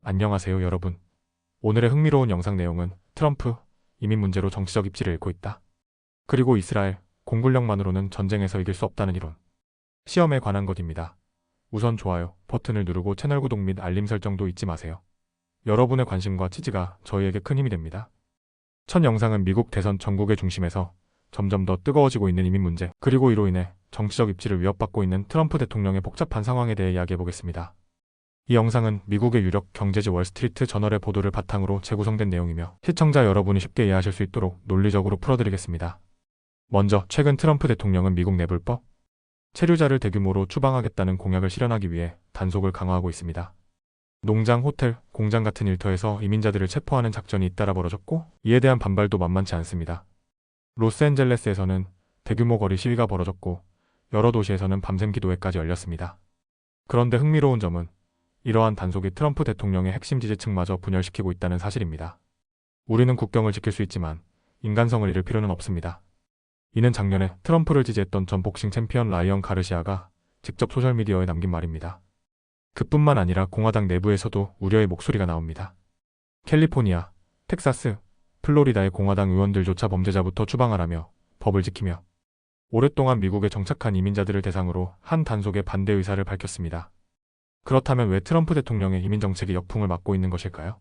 안녕하세요 여러분. 오늘의 흥미로운 영상 내용은 트럼프, 이민 문제로 정치적 입지를 잃고 있다. 그리고 이스라엘, 공군력만으로는 전쟁에서 이길 수 없다는 이론. 시험에 관한 것입니다. 우선 좋아요 버튼을 누르고 채널 구독 및 알림 설정도 잊지 마세요. 여러분의 관심과 지지가 저희에게 큰 힘이 됩니다. 첫 영상은 미국 대선 전국의 중심에서 점점 더 뜨거워지고 있는 이민 문제, 그리고 이로 인해 정치적 입지를 위협받고 있는 트럼프 대통령의 복잡한 상황에 대해 이야기해보겠습니다. 이 영상은 미국의 유력 경제지 월스트리트 저널의 보도를 바탕으로 재구성된 내용이며 시청자 여러분이 쉽게 이해하실 수 있도록 논리적으로 풀어드리겠습니다. 먼저 최근 트럼프 대통령은 미국 내불법, 체류자를 대규모로 추방하겠다는 공약을 실현하기 위해 단속을 강화하고 있습니다. 농장, 호텔, 공장 같은 일터에서 이민자들을 체포하는 작전이 잇따라 벌어졌고 이에 대한 반발도 만만치 않습니다. 로스앤젤레스에서는 대규모 거리 시위가 벌어졌고 여러 도시에서는 밤샘 기도회까지 열렸습니다. 그런데 흥미로운 점은 이러한 단속이 트럼프 대통령의 핵심 지지층마저 분열시키고 있다는 사실입니다. 우리는 국경을 지킬 수 있지만 인간성을 잃을 필요는 없습니다. 이는 작년에 트럼프를 지지했던 전 복싱 챔피언 라이언 가르시아가 직접 소셜미디어에 남긴 말입니다. 그뿐만 아니라 공화당 내부에서도 우려의 목소리가 나옵니다. 캘리포니아, 텍사스, 플로리다의 공화당 의원들조차 범죄자부터 추방하라며 법을 지키며 오랫동안 미국에 정착한 이민자들을 대상으로 한 단속에 반대 의사를 밝혔습니다. 그렇다면 왜 트럼프 대통령의 이민 정책이 역풍을 맞고 있는 것일까요?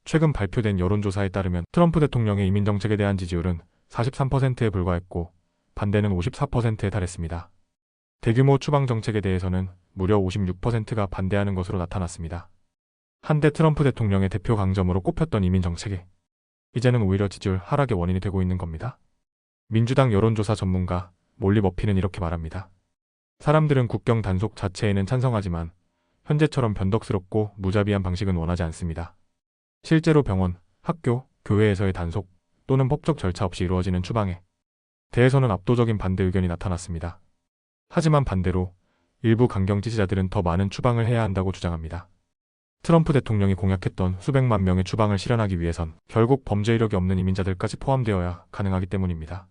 최근 발표된 여론조사에 따르면 트럼프 대통령의 이민 정책에 대한 지지율은 43%에 불과했고 반대는 54%에 달했습니다. 대규모 추방 정책에 대해서는 무려 56%가 반대하는 것으로 나타났습니다. 한때 트럼프 대통령의 대표 강점으로 꼽혔던 이민 정책이 이제는 오히려 지지율 하락의 원인이 되고 있는 겁니다. 민주당 여론조사 전문가 몰리 머피는 이렇게 말합니다. 사람들은 국경 단속 자체에는 찬성하지만 현재처럼 변덕스럽고 무자비한 방식은 원하지 않습니다. 실제로 병원, 학교, 교회에서의 단속 또는 법적 절차 없이 이루어지는 추방에 대해서는 압도적인 반대 의견이 나타났습니다. 하지만 반대로 일부 강경 지지자들은 더 많은 추방을 해야 한다고 주장합니다. 트럼프 대통령이 공약했던 수백만 명의 추방을 실현하기 위해선 결국 범죄 이력이 없는 이민자들까지 포함되어야 가능하기 때문입니다.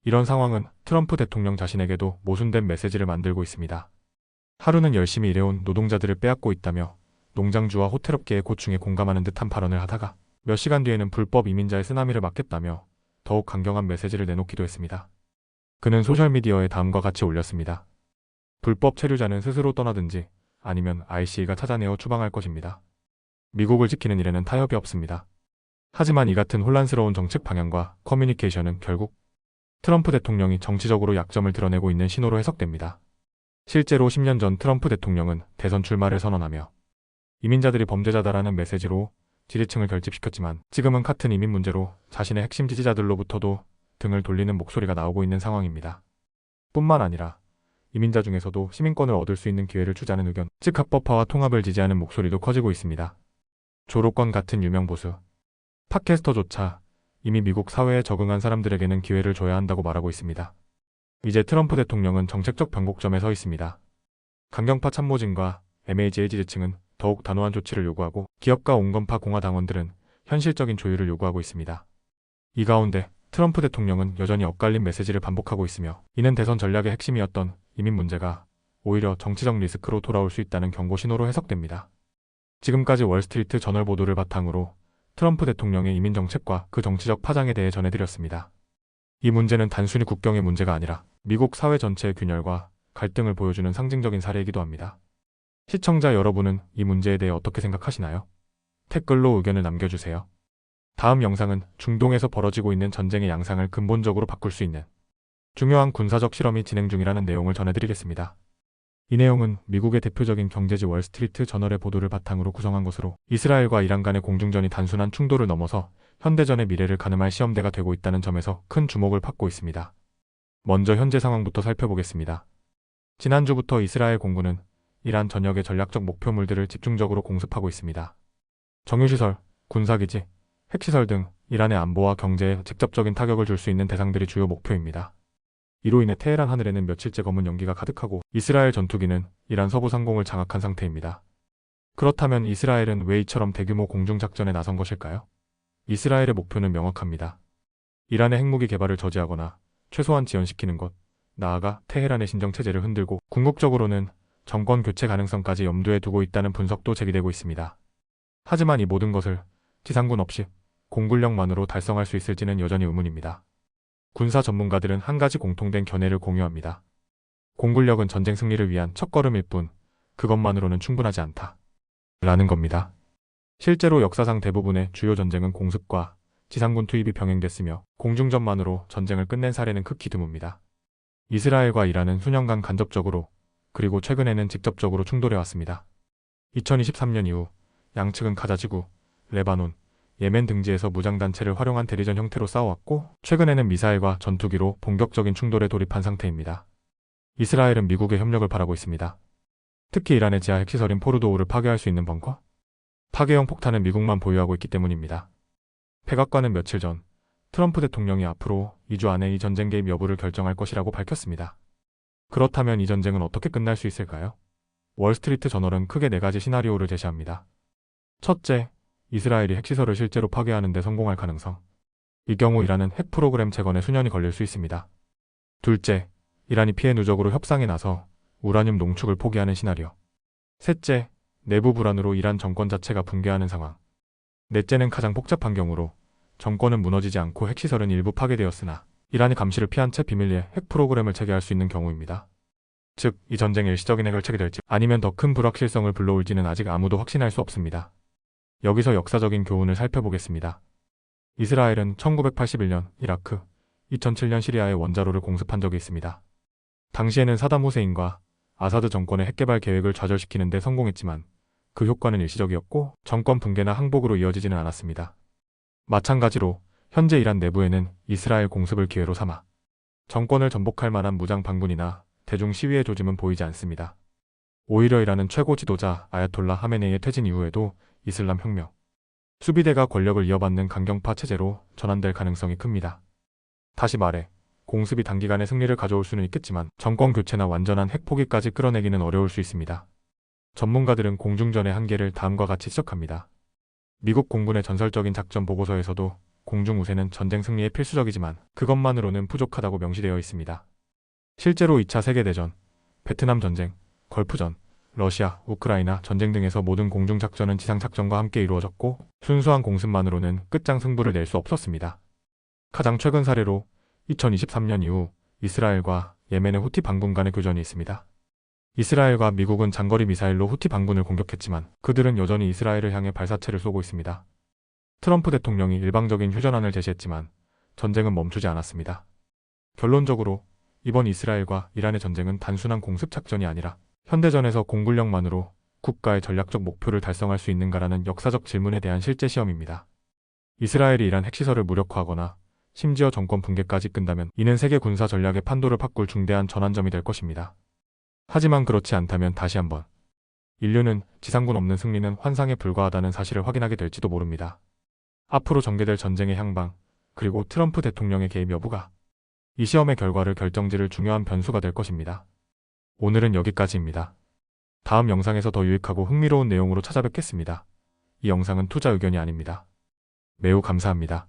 이런 상황은 트럼프 대통령 자신에게도 모순된 메시지를 만들고 있습니다. 하루는 열심히 일해온 노동자들을 빼앗고 있다며 농장주와 호텔업계의 고충에 공감하는 듯한 발언을 하다가 몇 시간 뒤에는 불법 이민자의 쓰나미를 막겠다며 더욱 강경한 메시지를 내놓기도 했습니다. 그는 소셜미디어에 다음과 같이 올렸습니다. 불법 체류자는 스스로 떠나든지 아니면 ICE가 찾아내어 추방할 것입니다. 미국을 지키는 일에는 타협이 없습니다. 하지만 이 같은 혼란스러운 정책 방향과 커뮤니케이션은 결국 트럼프 대통령이 정치적으로 약점을 드러내고 있는 신호로 해석됩니다. 실제로 10년 전 트럼프 대통령은 대선 출마를 선언하며 이민자들이 범죄자다라는 메시지로 지지층을 결집시켰지만 지금은 같은 이민 문제로 자신의 핵심 지지자들로부터도 등을 돌리는 목소리가 나오고 있는 상황입니다. 뿐만 아니라 이민자 중에서도 시민권을 얻을 수 있는 기회를 주자는 의견, 즉 합법화와 통합을 지지하는 목소리도 커지고 있습니다. 조로건 같은 유명 보수, 팟캐스터조차 이미 미국 사회에 적응한 사람들에게는 기회를 줘야 한다고 말하고 있습니다. 이제 트럼프 대통령은 정책적 변곡점에 서 있습니다. 강경파 참모진과 MAGA 지지층은 더욱 단호한 조치를 요구하고 기업가 온건파 공화당원들은 현실적인 조율을 요구하고 있습니다. 이 가운데 트럼프 대통령은 여전히 엇갈린 메시지를 반복하고 있으며 이는 대선 전략의 핵심이었던 이민 문제가 오히려 정치적 리스크로 돌아올 수 있다는 경고 신호로 해석됩니다. 지금까지 월스트리트 저널 보도를 바탕으로 트럼프 대통령의 이민 정책과 그 정치적 파장에 대해 전해드렸습니다. 이 문제는 단순히 국경의 문제가 아니라 미국 사회 전체의 균열과 갈등을 보여주는 상징적인 사례이기도 합니다. 시청자 여러분은 이 문제에 대해 어떻게 생각하시나요? 댓글로 의견을 남겨주세요. 다음 영상은 중동에서 벌어지고 있는 전쟁의 양상을 근본적으로 바꿀 수 있는 중요한 군사적 실험이 진행 중이라는 내용을 전해드리겠습니다. 이 내용은 미국의 대표적인 경제지 월스트리트 저널의 보도를 바탕으로 구성한 것으로 이스라엘과 이란 간의 공중전이 단순한 충돌을 넘어서 현대전의 미래를 가늠할 시험대가 되고 있다는 점에서 큰 주목을 받고 있습니다. 먼저 현재 상황부터 살펴보겠습니다. 지난주부터 이스라엘 공군은 이란 전역의 전략적 목표물들을 집중적으로 공습하고 있습니다. 정유시설, 군사기지, 핵시설 등 이란의 안보와 경제에 직접적인 타격을 줄 수 있는 대상들이 주요 목표입니다. 이로 인해 테헤란 하늘에는 며칠째 검은 연기가 가득하고 이스라엘 전투기는 이란 서부 상공을 장악한 상태입니다. 그렇다면 이스라엘은 왜 이처럼 대규모 공중작전에 나선 것일까요? 이스라엘의 목표는 명확합니다. 이란의 핵무기 개발을 저지하거나 최소한 지연시키는 것, 나아가 테헤란의 신정체제를 흔들고 궁극적으로는 정권 교체 가능성까지 염두에 두고 있다는 분석도 제기되고 있습니다. 하지만 이 모든 것을 지상군 없이 공군력만으로 달성할 수 있을지는 여전히 의문입니다. 군사 전문가들은 한 가지 공통된 견해를 공유합니다. 공군력은 전쟁 승리를 위한 첫걸음일 뿐 그것만으로는 충분하지 않다. 라는 겁니다. 실제로 역사상 대부분의 주요 전쟁은 공습과 지상군 투입이 병행됐으며 공중전만으로 전쟁을 끝낸 사례는 극히 드뭅니다. 이스라엘과 이란은 수년간 간접적으로 그리고 최근에는 직접적으로 충돌해왔습니다. 2023년 이후 양측은 가자지구, 레바논, 예멘 등지에서 무장단체를 활용한 대리전 형태로 싸워왔고 최근에는 미사일과 전투기로 본격적인 충돌에 돌입한 상태입니다. 이스라엘은 미국의 협력을 바라고 있습니다. 특히 이란의 지하 핵시설인 포르도우를 파괴할 수 있는 벙커? 파괴형 폭탄은 미국만 보유하고 있기 때문입니다. 백악관은 며칠 전 트럼프 대통령이 앞으로 2주 안에 이 전쟁 개입 여부를 결정할 것이라고 밝혔습니다. 그렇다면 이 전쟁은 어떻게 끝날 수 있을까요? 월스트리트 저널은 크게 4가지 시나리오를 제시합니다. 첫째, 이스라엘이 핵시설을 실제로 파괴하는 데 성공할 가능성. 이 경우 이란은 핵 프로그램 재건에 수년이 걸릴 수 있습니다. 둘째, 이란이 피해 누적으로 협상에 나서 우라늄 농축을 포기하는 시나리오. 셋째, 내부 불안으로 이란 정권 자체가 붕괴하는 상황. 넷째는 가장 복잡한 경우로 정권은 무너지지 않고 핵시설은 일부 파괴되었으나 이란이 감시를 피한 채 비밀리에 핵 프로그램을 재개할 수 있는 경우입니다. 즉, 이 전쟁이 일시적인 해결책이 될지 아니면 더 큰 불확실성을 불러올지는 아직 아무도 확신할 수 없습니다. 여기서 역사적인 교훈을 살펴보겠습니다. 이스라엘은 1981년 이라크, 2007년 시리아의 원자로를 공습한 적이 있습니다. 당시에는 사담 후세인과 아사드 정권의 핵개발 계획을 좌절시키는 데 성공했지만 그 효과는 일시적이었고 정권 붕괴나 항복으로 이어지지는 않았습니다. 마찬가지로 현재 이란 내부에는 이스라엘 공습을 기회로 삼아 정권을 전복할 만한 무장 반군이나 대중 시위의 조짐은 보이지 않습니다. 오히려 이란은 최고 지도자 아야톨라 하메네이의 퇴진 이후에도 이슬람 혁명, 수비대가 권력을 이어받는 강경파 체제로 전환될 가능성이 큽니다. 다시 말해 공습이 단기간에 승리를 가져올 수는 있겠지만 정권 교체나 완전한 핵 포기까지 끌어내기는 어려울 수 있습니다. 전문가들은 공중전의 한계를 다음과 같이 지적합니다. 미국 공군의 전설적인 작전 보고서에서도 공중 우세는 전쟁 승리에 필수적이지만 그것만으로는 부족하다고 명시되어 있습니다. 실제로 2차 세계대전, 베트남 전쟁, 걸프전, 러시아, 우크라이나 전쟁 등에서 모든 공중작전은 지상작전과 함께 이루어졌고 순수한 공습만으로는 끝장 승부를 낼 수 없었습니다. 가장 최근 사례로 2023년 이후 이스라엘과 예멘의 후티 반군 간의 교전이 있습니다. 이스라엘과 미국은 장거리 미사일로 후티 반군을 공격했지만 그들은 여전히 이스라엘을 향해 발사체를 쏘고 있습니다. 트럼프 대통령이 일방적인 휴전안을 제시했지만 전쟁은 멈추지 않았습니다. 결론적으로 이번 이스라엘과 이란의 전쟁은 단순한 공습 작전이 아니라 현대전에서 공군력만으로 국가의 전략적 목표를 달성할 수 있는가라는 역사적 질문에 대한 실제 시험입니다. 이스라엘이 이란 핵시설을 무력화하거나 심지어 정권 붕괴까지 끈다면 이는 세계 군사 전략의 판도를 바꿀 중대한 전환점이 될 것입니다. 하지만 그렇지 않다면 다시 한번 인류는 지상군 없는 승리는 환상에 불과하다는 사실을 확인하게 될지도 모릅니다. 앞으로 전개될 전쟁의 향방, 그리고 트럼프 대통령의 개입 여부가 이 시험의 결과를 결정지을 중요한 변수가 될 것입니다. 오늘은 여기까지입니다. 다음 영상에서 더 유익하고 흥미로운 내용으로 찾아뵙겠습니다. 이 영상은 투자 의견이 아닙니다. 매우 감사합니다.